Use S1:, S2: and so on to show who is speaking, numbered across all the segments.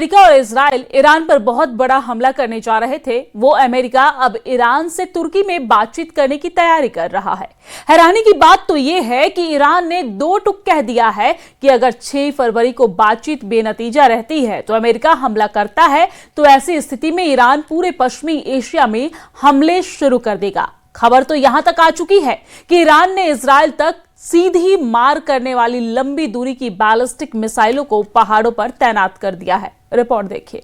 S1: America और Israel Iran पर बहुत बड़ा हमला करने जा रहे थे, वो अमेरिका अब ईरान से तुर्की में बातचीत करने की तैयारी कर रहा है। हैरानी की बात तो यह है कि ईरान ने दो टूक कह दिया है कि अगर 6 फरवरी को बातचीत बेनतीजा रहती है तो अमेरिका हमला करता है, तो ऐसी स्थिति में ईरान पूरे पश्चिमी एशिया में हमले शुरू कर देगा। खबर तो यहां तक आ चुकी है कि ईरान ने इजराइल तक सीधी मार करने वाली लंबी दूरी की बैलिस्टिक मिसाइलों को पहाड़ों पर तैनात कर दिया है। रिपोर्ट देखिए।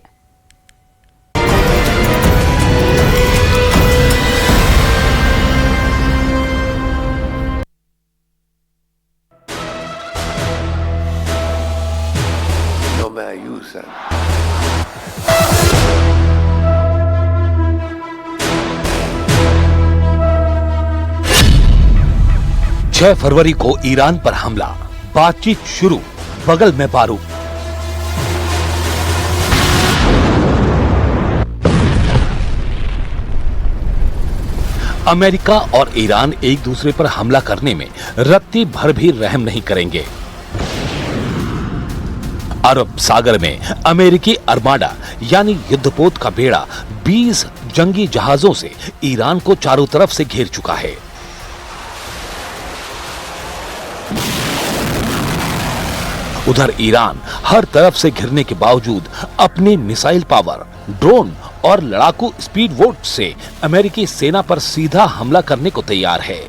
S2: No me ayuda।
S3: 6 फरवरी को ईरान पर हमला, बातचीत शुरू, बगल में बारूद। अमेरिका और ईरान एक दूसरे पर हमला करने में रत्ती भर भी रहम नहीं करेंगे। अरब सागर में अमेरिकी आर्माडा यानी युद्धपोत का बेड़ा 20 जंगी जहाजों से ईरान को चारों तरफ से घेर चुका है। उधर ईरान हर तरफ से घिरने के बावजूद अपनी मिसाइल पावर, ड्रोन और लड़ाकू स्पीड बोट से अमेरिकी सेना पर सीधा हमला करने को तैयार है।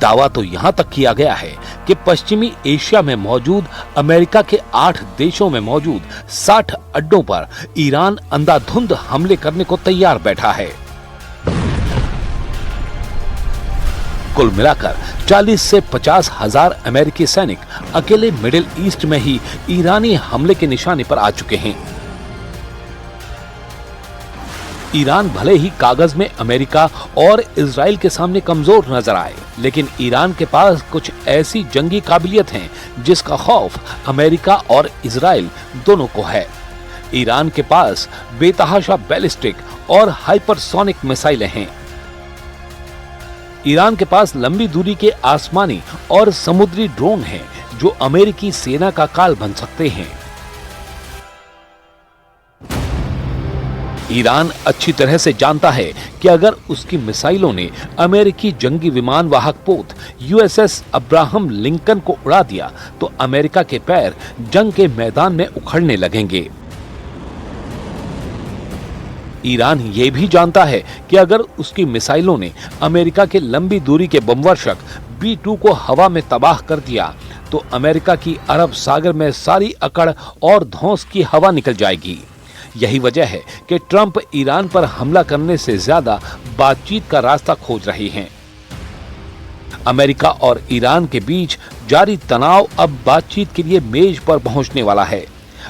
S3: दावा तो यहां तक किया गया है कि पश्चिमी एशिया में मौजूद अमेरिका के 8 देशों में मौजूद 60 अड्डों पर ईरान अंधाधुंध हमले करने को तैयार बैठा है। कुल मिलाकर 40 से 50 हजार अमेरिकी सैनिक अकेले मिडिल ईस्ट में ही ईरानी हमले के निशाने पर आ चुके हैं। ईरान भले ही कागज में अमेरिका और इजराइल के सामने कमजोर नजर आए, लेकिन ईरान के पास कुछ ऐसी जंगी काबिलियत हैं जिसका खौफ अमेरिका और इजराइल दोनों को है। ईरान के पास बेतहाशा बैलिस्टिक और हाइपरसोनिक मिसाइलें हैं। ईरान के पास लंबी दूरी के आसमानी और समुद्री ड्रोन हैं जो अमेरिकी सेना का काल बन सकते हैं। ईरान अच्छी तरह से जानता है कि अगर उसकी मिसाइलों ने अमेरिकी जंगी विमान वाहक पोत यूएसएस अब्राहम लिंकन को उड़ा दिया तो अमेरिका के पैर जंग के मैदान में उखड़ने लगेंगे। ईरान ये भी जानता है कि अगर उसकी मिसाइलों ने अमेरिका के लंबी दूरी के बमवर्षक B-2 को हवा में तबाह कर दिया तो अमेरिका की अरब सागर में सारी अकड़ और धौंस की हवा निकल जाएगी। यही वजह है कि ट्रंप ईरान पर हमला करने से ज्यादा बातचीत का रास्ता खोज रहे हैं। अमेरिका और ईरान के बीच जारी तनाव अब बातचीत के लिए मेज पर पहुंचने वाला है।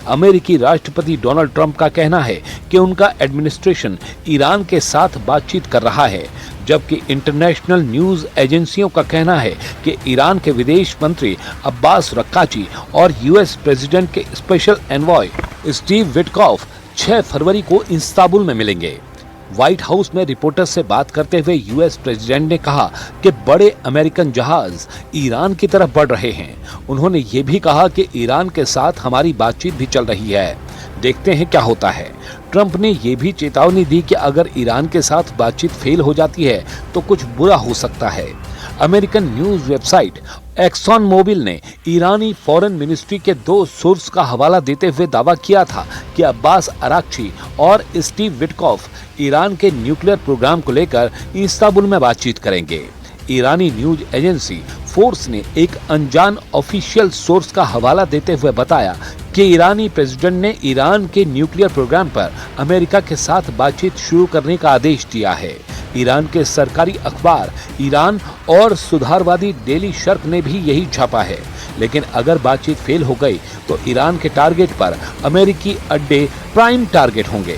S3: अमेरिकी राष्ट्रपति डोनाल्ड ट्रंप का कहना है कि उनका एडमिनिस्ट्रेशन ईरान के साथ बातचीत कर रहा है, जबकि इंटरनेशनल न्यूज एजेंसियों का कहना है कि ईरान के विदेश मंत्री अब्बास रक्काची और यूएस प्रेसिडेंट के स्पेशल एनवॉय स्टीव विटकॉफ 6 फरवरी को इस्तांबुल में मिलेंगे। व्हाइट हाउस में रिपोर्टर्स से बात करते हुए यूएस प्रेसिडेंट ने कहा कि बड़े अमेरिकन जहाज ईरान की तरफ बढ़ रहे हैं। उन्होंने ये भी कहा कि ईरान के साथ हमारी बातचीत भी चल रही है, देखते हैं क्या होता है। ट्रंप ने यह भी चेतावनी दी कि अगर ईरान के साथ बातचीत फेल हो जाती है तो कुछ बुरा हो सकता है। American news website Exxon Mobil ने ईरानी फॉरेन मिनिस्ट्री के 2 सोर्स का हवाला देते हुए दावा किया था कि अब्बास अराक्ची और स्टीव विटकॉफ ईरान के न्यूक्लियर प्रोग्राम को लेकर इस्तांबुल में बातचीत करेंगे। ईरानी न्यूज एजेंसी फोर्स ने एक अनजान ऑफिशियल सोर्स का हवाला देते हुए बताया कि ईरानी प्रेसिडेंट ने ईरान के न्यूक्लियर प्रोग्राम पर अमेरिका के साथ बातचीत शुरू करने का आदेश दिया है। ईरान के सरकारी अखबार ईरान और सुधारवादी डेली शर्क ने भी यही छापा है, लेकिन अगर बातचीत फेल हो गई तो ईरान के टारगेट पर अमेरिकी अड्डे प्राइम टारगेट होंगे।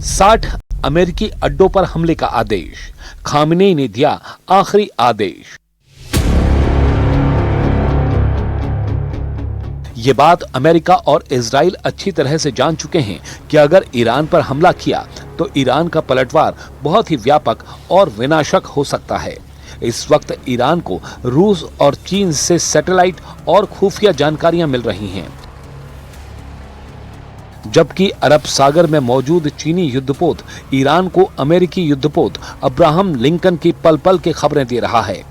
S3: 60 अमेरिकी अड्डों पर हमले का आदेश, खामनेई ने दिया आखिरी आदेश। ये बात अमेरिका और इजराइल अच्छी तरह से जान चुके हैं कि अगर ईरान पर हमला किया तो ईरान का पलटवार बहुत ही व्यापक और विनाशक हो सकता है। इस वक्त ईरान को रूस और चीन से सैटेलाइट और खुफिया जानकारियां मिल रही हैं, जबकि अरब सागर में मौजूद चीनी युद्धपोत ईरान को अमेरिकी युद्धपोत अब्राहम लिंकन की पल पल के खबरें दे रहा है।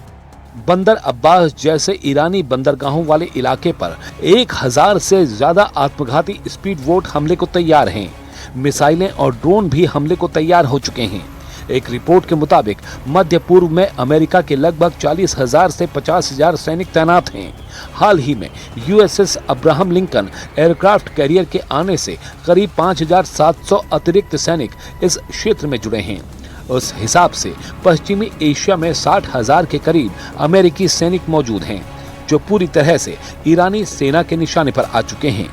S3: बंदर अब्बास जैसे ईरानी बंदरगाहों वाले इलाके पर 1000 से ज्यादा आत्मघाती स्पीड बोट हमले को तैयार हैं। मिसाइलें और ड्रोन भी हमले को तैयार हो चुके हैं। एक रिपोर्ट के मुताबिक मध्य पूर्व में अमेरिका के लगभग 40,000 से 50,000 सैनिक तैनात हैं। हाल ही में USS Abraham Lincoln aircraft carrier के आने से करीब 5,700 अतिरिक्त सैनिक इस क्षेत्र में जुड़े हैं। उस हिसाब से पश्चिमी एशिया में 60,000 के करीब अमेरिकी सैनिक मौजूद हैं, जो पूरी तरह से ईरानी सेना के निशाने पर आ चुके हैं।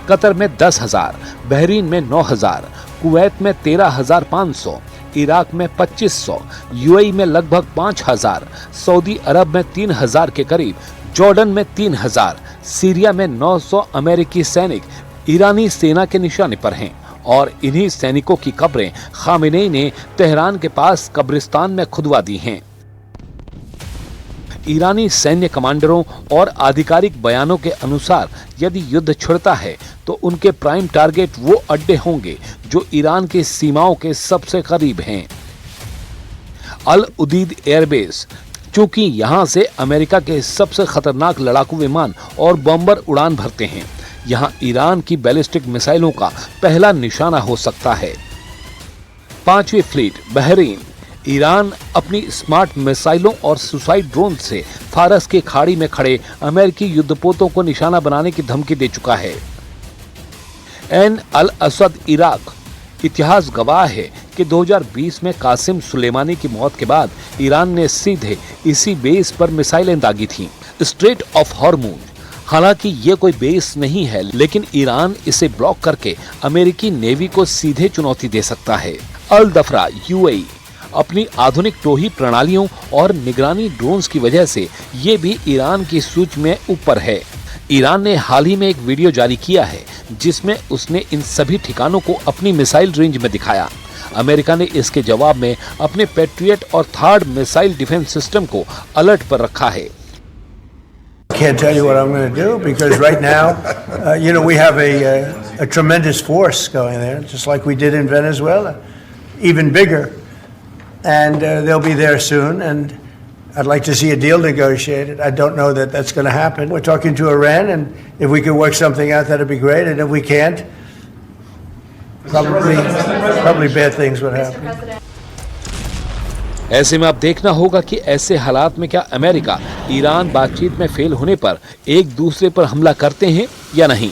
S3: कतर में 10,000, बहरीन में 9,000, कुवैत में 13,500, इराक में 2,500, यूएई में लगभग 5,000, सऊदी अरब में 3,000 के करीब, जॉर्डन में 3,000, सीरिया में 900 अमेरिकी सैनिक ईरानी सेना के निशाने पर हैं। और इन्हीं सैनिकों की कब्रें खामेनेई ने तेहरान के पास कब्रिस्तान में खुदवा दी हैं। ईरानी सैन्य कमांडरों और आधिकारिक बयानों के अनुसार यदि युद्ध छिड़ता है तो उनके प्राइम टारगेट वो अड्डे होंगे जो ईरान की सीमाओं के सबसे करीब हैं। अल उदीद एयरबेस, चूंकि यहां से अमेरिका के सबसे खतरनाक लड़ाकू विमान और बॉम्बर उड़ान भरते हैं, यहां ईरान की बैलिस्टिक मिसाइलों का पहला निशाना हो सकता है। 5वीं फ्लीट बहरीन, ईरान अपनी स्मार्ट मिसाइलों और सुसाइड ड्रोन से फारस की खाड़ी में खड़े अमेरिकी युद्धपोतों को निशाना बनाने की धमकी दे चुका है। एन अल असद इराक, इतिहास गवाह है कि 2020 में कासिम सुलेमानी की मौत के बाद ईरान ने सीधे इसी बेस पर मिसाइलें दागी थीं। स्ट्रेट ऑफ हॉर्मूज, हालांकि ये कोई बेस नहीं है, लेकिन ईरान इसे ब्लॉक करके अमेरिकी नेवी को सीधे चुनौती दे सकता है। अल दफरा यूएई, अपनी आधुनिक टोही प्रणालियों और निगरानी ड्रोन्स की वजह से ये भी ईरान की सूची में ऊपर है। ईरान ने हाल ही में एक वीडियो जारी किया है जिसमें उसने इन सभी ठिकानों को अपनी मिसाइल रेंज में दिखाया। अमेरिका ने इसके जवाब में अपने पैट्रियट और थर्ड मिसाइल डिफेंस सिस्टम को अलर्ट पर रखा है।
S4: Can't tell you what I'm going to do because right now, we have a tremendous force going there, just like we did in Venezuela, even bigger, and they'll be there soon. And I'd like to see a deal negotiated. I don't know that that's going to happen. We're talking to Iran, and if we can work something out, that'd be great. And if we can't, probably bad things would happen.
S3: ऐसे में अब देखना होगा कि ऐसे हालात में क्या अमेरिका ईरान बातचीत में फेल होने पर एक दूसरे पर हमला करते हैं या नहीं।